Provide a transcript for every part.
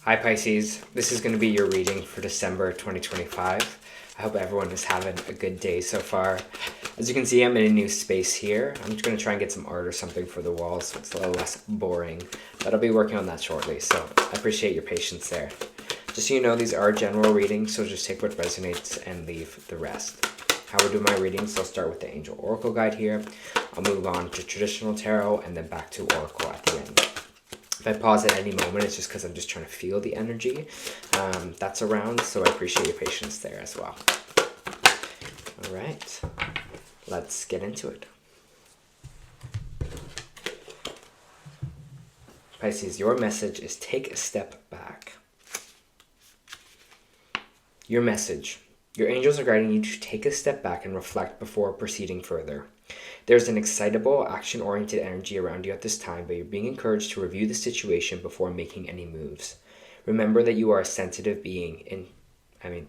Hi Pisces, this is going to be your reading for December 2025. I hope everyone is having a good day so far. As you can see, I'm in a new space here. I'm just going to try and get some art or something for the walls so it's a little less boring. But I'll be working on that shortly, so I appreciate your patience there. Just so you know, these are general readings, so just take what resonates and leave the rest. How we're doing my readings, so I'll start with the Angel Oracle Guide here. I'll move on to Traditional Tarot and then back to Oracle at the end. If I pause at any moment, it's just because I'm just trying to feel the energy that's around, so I appreciate your patience there as well. All right, let's get into it. Pisces, your message is take a step back. Your message. Your angels are guiding you to take a step back and reflect before proceeding further. There's an excitable, action-oriented energy around you at this time, but you're being encouraged to review the situation before making any moves. Remember that you are a sensitive being,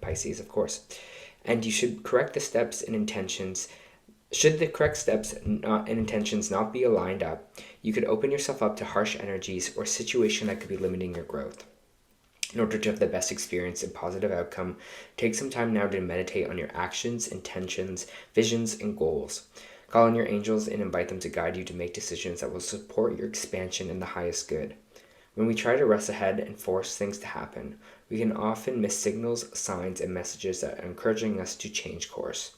Pisces, of course, and you should correct the steps and intentions. Should the correct steps and intentions not be aligned up, you could open yourself up to harsh energies or situation that could be limiting your growth. In order to have the best experience and positive outcome, take some time now to meditate on your actions, intentions, visions, and goals. Call on your angels and invite them to guide you to make decisions that will support your expansion in the highest good. When we try to rush ahead and force things to happen, we can often miss signals, signs, and messages that are encouraging us to change course.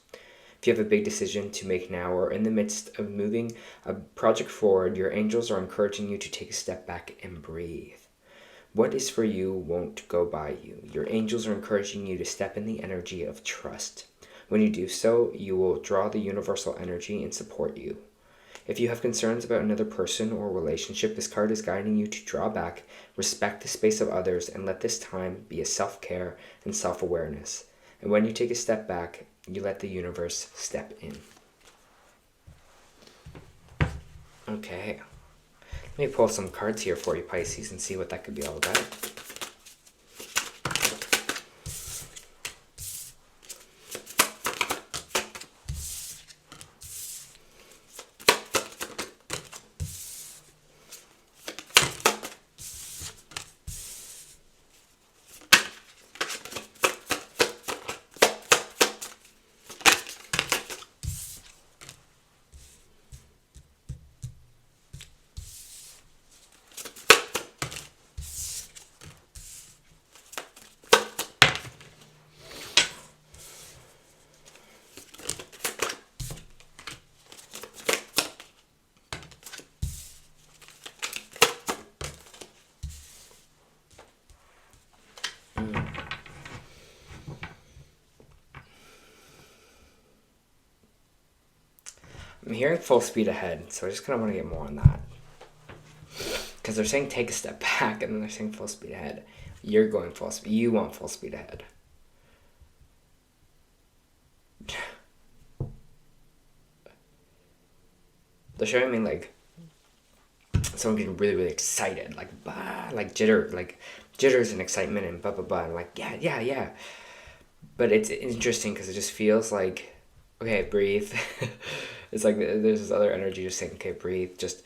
If you have a big decision to make now or in the midst of moving a project forward, your angels are encouraging you to take a step back and breathe. What is for you won't go by you. Your angels are encouraging you to step in the energy of trust. When you do so, you will draw the universal energy and support you. If you have concerns about another person or relationship, this card is guiding you to draw back, respect the space of others, and let this time be a self-care and self-awareness. And when you take a step back, you let the universe step in. Okay. Let me pull some cards here for you, Pisces, and see what that could be all about. I'm hearing full speed ahead, so I just kind of want to get more on that. Because they're saying take a step back, and then they're saying full speed ahead. You're going full speed. You want full speed ahead. They're showing me, like, someone getting really, really excited. Like, like jitters and excitement and blah, blah, blah. I'm like, yeah. But it's interesting because it just feels like, okay, breathe. It's like there's this other energy just saying, okay, breathe, just,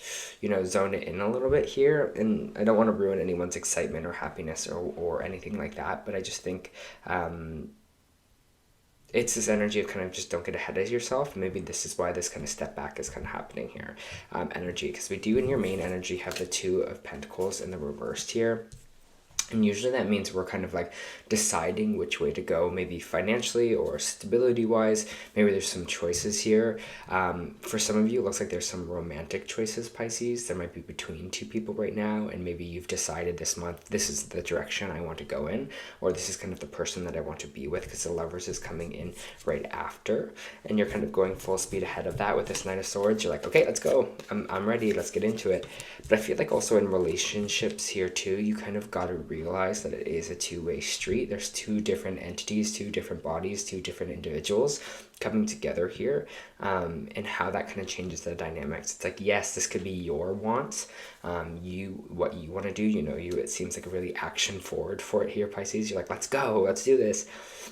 zone it in a little bit here. And I don't want to ruin anyone's excitement or happiness or anything like that, but I just think it's this energy of kind of just don't get ahead of yourself. Maybe this is why this kind of step back is kind of happening here. Energy, because we do in your main energy have the Two of Pentacles in the reversed here. And usually that means we're kind of like deciding which way to go, maybe financially or stability-wise. Maybe there's some choices here. For some of you, it looks like there's some romantic choices, Pisces. There might be between two people right now, and maybe you've decided this month, this is the direction I want to go in, or this is kind of the person that I want to be with, because the Lovers is coming in right after, and you're kind of going full speed ahead of that with this Knight of Swords. You're like, okay, let's go. I'm ready. Let's get into it. But I feel like also in relationships here too, you kind of got to realize that it is a two-way street. There's two different entities, two different bodies, two different individuals coming together here, and how that kind of changes the dynamics. It's like, yes, this could be your wants, what you want to do, it seems like a really action forward for it here, Pisces. You're like, let's go, let's do this.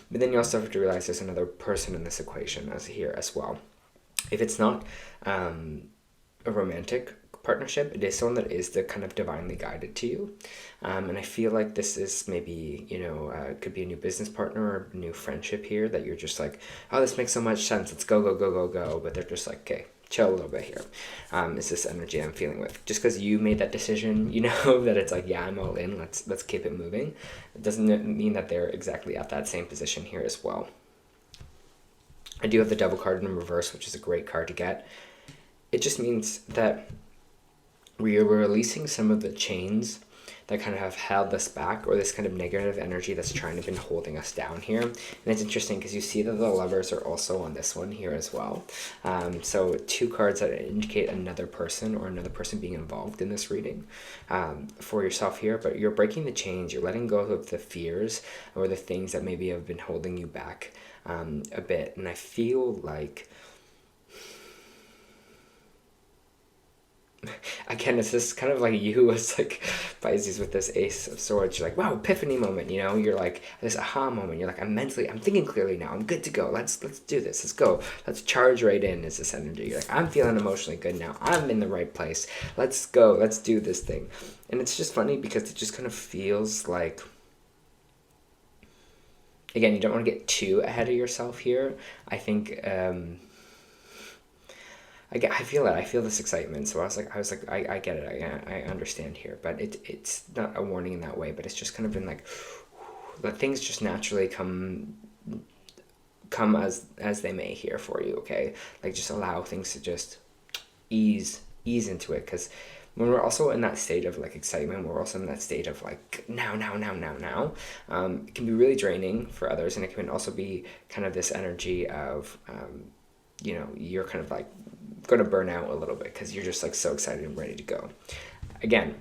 But then you also have to realize there's another person in this equation as well. If it's not a romantic partnership, it is someone that is the kind of divinely guided to you. And I feel like this is maybe, it could be a new business partner or a new friendship here that you're just like, oh, this makes so much sense. Let's go, go, go, go, go. But they're just like, okay, chill a little bit here. Is this energy I'm feeling with? Just because you made that decision, that it's like, yeah, I'm all in. Let's keep it moving. It doesn't mean that they're exactly at that same position here as well. I do have the Devil card in reverse, which is a great card to get. It just means that we are releasing some of the chains that kind of have held us back, or this kind of negative energy that's trying to been holding us down here. And it's interesting because you see that the Lovers are also on this one here as well. So 2 cards that indicate another person or another person being involved in this reading for yourself here. But you're breaking the chains. You're letting go of the fears or the things that maybe have been holding you back a bit. And I feel like, again, it's just kind of like you as like Pisces with this Ace of Swords. You're like, wow, epiphany moment, you're like this aha moment. You're like, I'm thinking clearly now. I'm good to go. Let's do this. Let's go. Let's charge right in is this energy. You're like, I'm feeling emotionally good now. I'm in the right place. Let's go. Let's do this thing. And it's just funny because it just kind of feels like, again, you don't want to get too ahead of yourself here. I think, I feel it. I feel this excitement. So I was like, I get it. I understand here. But it's not a warning in that way. But it's just kind of been like, let things just naturally come as they may here for you. Okay, like just allow things to just ease into it. Because when we're also in that state of like excitement, we're also in that state of like now. It can be really draining for others, and it can also be kind of this energy of you're kind of like going to burn out a little bit because you're just like so excited and ready to go. Again,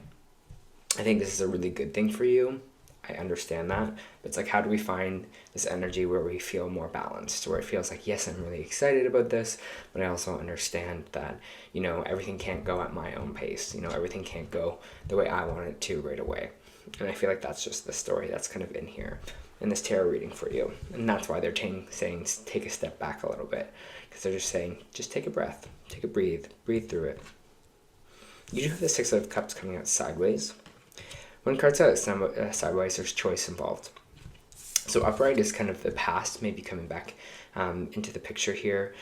I think this is a really good thing for you. I understand that. But it's like, how do we find this energy where we feel more balanced, where it feels like, yes, I'm really excited about this, but I also understand that, everything can't go at my own pace. Everything can't go the way I want it to right away. And I feel like that's just the story that's kind of in here in this tarot reading for you. And that's why they're saying take a step back a little bit. Because they're just saying, just take a breath, take a breathe through it. You do have the 6 of Cups coming out sideways. When cards out sideways, there's choice involved. So upright is kind of the past, maybe coming back into the picture here.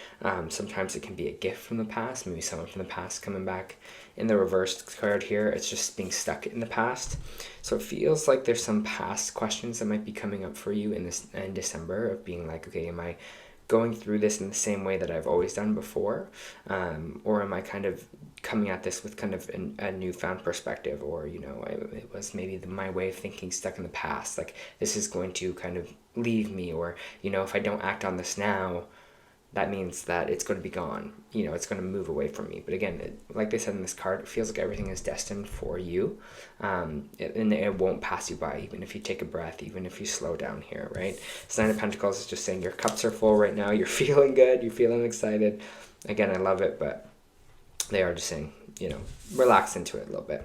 Sometimes it can be a gift from the past, maybe someone from the past coming back. In the reversed card here, it's just being stuck in the past. So it feels like there's some past questions that might be coming up for you in December, of being like, okay, am I going through this in the same way that I've always done before? Or am I kind of coming at this with kind of a newfound perspective? Or, it was maybe my way of thinking stuck in the past. Like, this is going to kind of leave me. Or, if I don't act on this now, that means that it's going to be gone. It's going to move away from me. But again, like they said in this card, it feels like everything is destined for you. And it won't pass you by, even if you take a breath, even if you slow down here, right? So 9 of Pentacles is just saying your cups are full right now. You're feeling good. You're feeling excited. Again, I love it, but they are just saying, relax into it a little bit.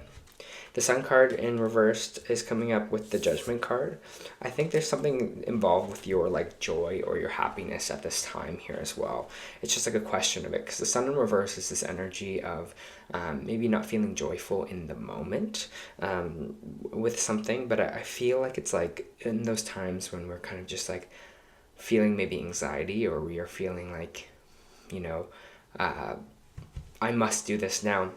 The Sun card in reversed is coming up with the Judgment card. I think there's something involved with your like joy or your happiness at this time here as well. It's just like a question of it, because the Sun in reverse is this energy of maybe not feeling joyful in the moment with something, but I feel like it's like in those times when we're kind of just like feeling maybe anxiety, or we are feeling like, I must do this now,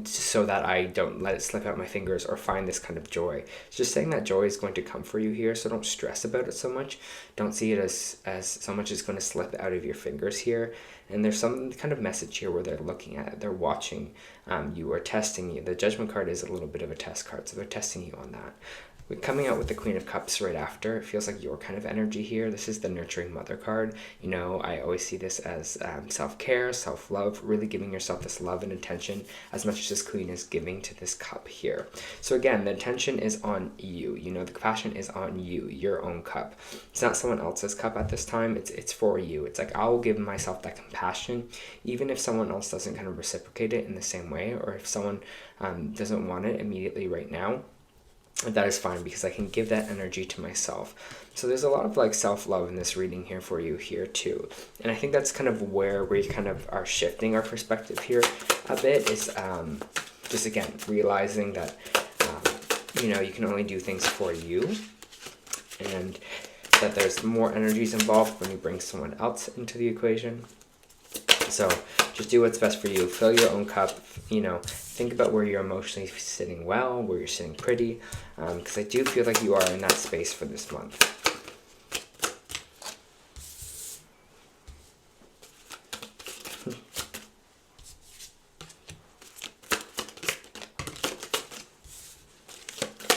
so that I don't let it slip out my fingers, or find this kind of joy. It's just saying that joy is going to come for you here, so don't stress about it so much. Don't see it as so much is going to slip out of your fingers here. And there's some kind of message here where they're looking at it, they're watching you, or testing you. The Judgment card is a little bit of a test card, so they're testing you on that. Coming out with the Queen of Cups right after, it feels like your kind of energy here. This is the Nurturing Mother card. I always see this as self-care, self-love, really giving yourself this love and attention as much as this Queen is giving to this cup here. So again, the attention is on you. The compassion is on you, your own cup. It's not someone else's cup at this time. It's for you. It's like, I'll give myself that compassion, even if someone else doesn't kind of reciprocate it in the same way, or if someone doesn't want it immediately right now. that is fine, because I can give that energy to myself. So there's a lot of like self-love in this reading here for you here too. And I think that's kind of where we kind of are shifting our perspective here a bit, is just again realizing that you know, you can only do things for you, and that there's more energies involved when you bring someone else into the equation. So just do what's best for you. Fill your own cup, you know, think about where you're emotionally sitting well, where you're sitting pretty, because I do feel like you are in that space for this month.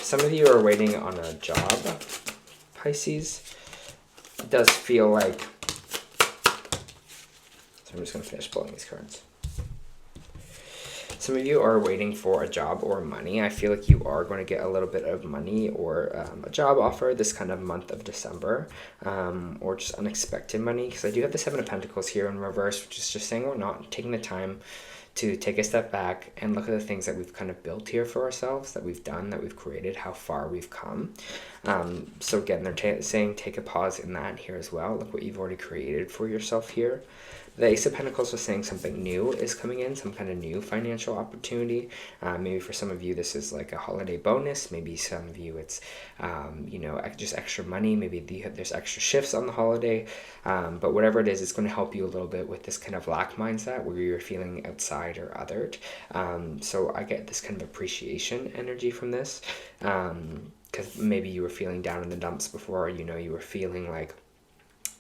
Some of you are waiting on a job, Pisces. It does feel like... So I'm just going to finish pulling these cards. Some of you are waiting for a job or money. I feel like you are going to get a little bit of money or a job offer this kind of month of December, or just unexpected money, because I do have the Seven of Pentacles here in reverse, which is just saying we're not taking the time to take a step back and look at the things that we've kind of built here for ourselves, that we've done, that we've created, how far we've come. So again, they're saying take a pause in that here as well. Look what you've already created for yourself here. The Ace of Pentacles was saying something new is coming in, some kind of new financial opportunity. Maybe for some of you, this is like a holiday bonus. Maybe some of you, it's, you know, just extra money. Maybe there's extra shifts on the holiday. But whatever it is, it's going to help you a little bit with this kind of lack mindset where you're feeling outside or othered. So I get this kind of appreciation energy from this. Because maybe you were feeling down in the dumps before, you know, you were feeling like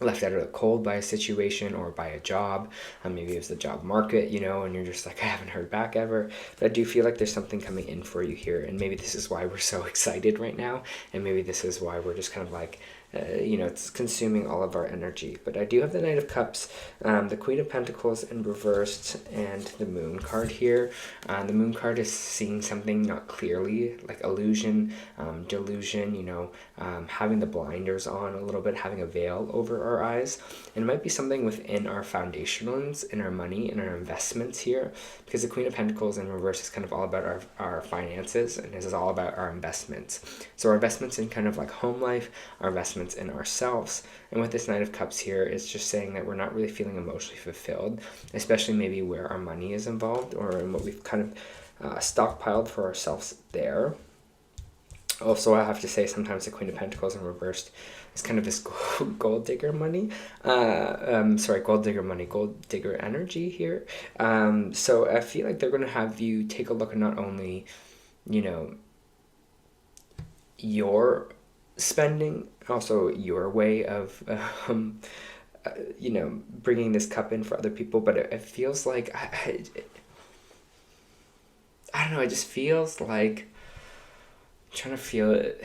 left out of the cold by a situation or by a job. Maybe it was the job market, you know, and you're just like, I haven't heard back ever. But I do feel like there's something coming in for you here, and maybe this is why we're so excited right now, and maybe this is why we're just kind of like, you know, it's consuming all of our energy. But I do have the Knight of Cups, the Queen of Pentacles in reversed, and the Moon card here. The Moon card is seeing something not clearly, like illusion, delusion, you know, having the blinders on a little bit, having a veil over our eyes. And it might be something within our foundations, in our money, in our investments here, because the Queen of Pentacles in reverse is kind of all about our finances, and this is all about our investments. So our investments in kind of like home life, our investments in ourselves. And with this Knight of Cups here, it's just saying that we're not really feeling emotionally fulfilled, especially maybe where our money is involved, or in what we've kind of stockpiled for ourselves there. Also, I have to say, sometimes the Queen of Pentacles in reversed is kind of this gold digger money. Gold digger energy here. So I feel like they're going to have you take a look at not only, you know, your spending, also your way of, you know, bringing this cup in for other people. But it feels like, I don't know, it just feels like, I'm trying to feel it.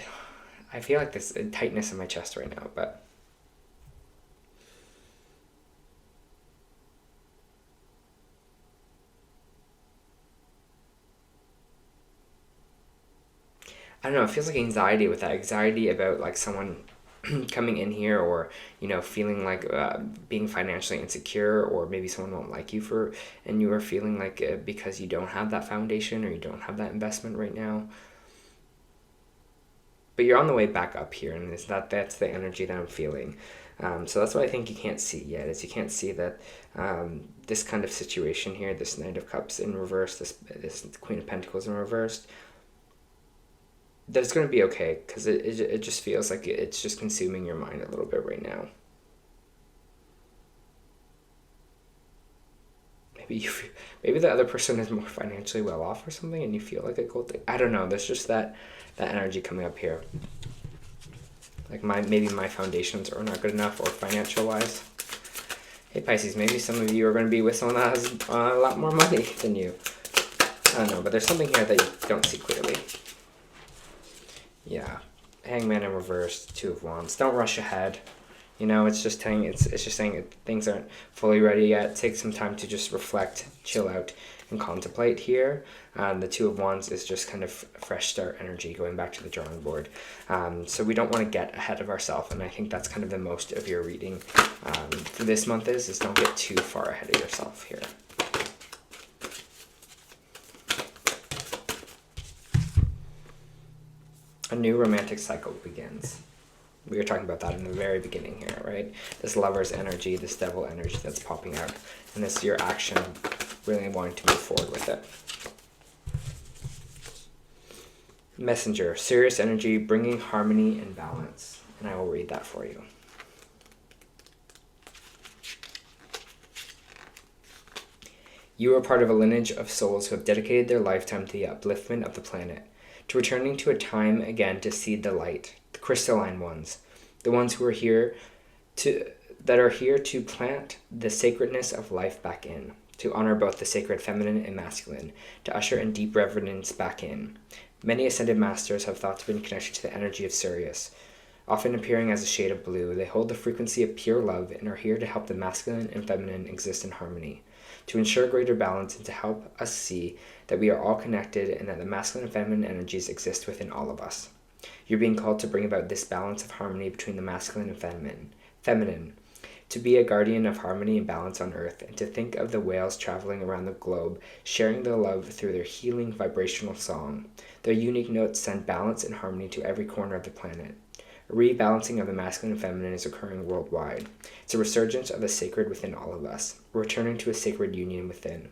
I feel like this tightness in my chest right now, but I don't know, it feels like anxiety with that. Anxiety about like someone coming in here, or, you know, feeling like being financially insecure, or maybe someone won't like you for, and you are feeling like because you don't have that foundation or you don't have that investment right now. But you're on the way back up here, and that's the energy that I'm feeling. So that's what I think you can't see yet, is you can't see that this kind of situation here, this Knight of Cups in reverse, this Queen of Pentacles in reversed, that it's going to be okay, because it just feels like it's just consuming your mind a little bit right now. Maybe the other person is more financially well off or something, and you feel like a gold thing. I don't know. There's just that energy coming up here. Like maybe my foundations are not good enough, or financial wise. Hey Pisces, maybe some of you are going to be with someone that has a lot more money than you. I don't know, but there's something here that you don't see clearly. Yeah, Hangman in reverse, Two of Wands. Don't rush ahead. You know, it's just saying things aren't fully ready yet. Take some time to just reflect, chill out, and contemplate here. The Two of Wands is just kind of fresh start energy, going back to the drawing board. So we don't want to get ahead of ourselves, and I think that's kind of the most of your reading for this month is don't get too far ahead of yourself here. A new romantic cycle begins. We were talking about that in the very beginning here, right? This lover's energy, this devil energy that's popping out, and this your action, really wanting to move forward with it. Messenger, serious energy, bringing harmony and balance. And I will read that for you. You are part of a lineage of souls who have dedicated their lifetime to the upliftment of the planet, to returning to a time again to seed the light, the crystalline ones, the ones who are here to plant the sacredness of life back in, to honor both the sacred feminine and masculine, to usher in deep reverence back in. Many ascended masters have thought to be connected to the energy of Sirius. Often appearing as a shade of blue, they hold the frequency of pure love and are here to help the masculine and feminine exist in harmony, to ensure greater balance and to help us see that we are all connected and that the masculine and feminine energies exist within all of us. You're being called to bring about this balance of harmony between the masculine and feminine, to be a guardian of harmony and balance on Earth, and to think of the whales traveling around the globe, sharing their love through their healing vibrational song. Their unique notes send balance and harmony to every corner of the planet. A rebalancing of the masculine and feminine is occurring worldwide. It's a resurgence of the sacred within all of us, returning to a sacred union within,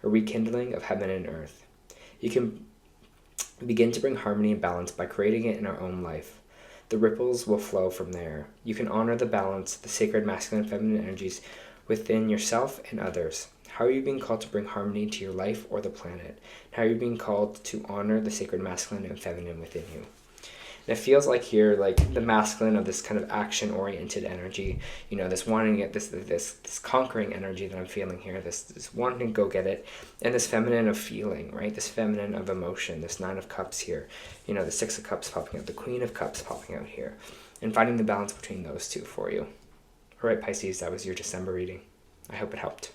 a rekindling of heaven and earth. You can begin to bring harmony and balance by creating it in our own life. The ripples will flow from there. You can honor the balance, the sacred masculine and feminine energies within yourself and others. How are you being called to bring harmony to your life or the planet? How are you being called to honor the sacred masculine and feminine within you? And it feels like here, like the masculine of this kind of action-oriented energy, you know, this wanting it, this conquering energy that I'm feeling here, this wanting to go get it, and this feminine of feeling, right? This feminine of emotion, this 9 of Cups here, you know, the 6 of Cups popping out, the Queen of Cups popping out here, and finding the balance between those two for you. All right, Pisces, that was your December reading. I hope it helped.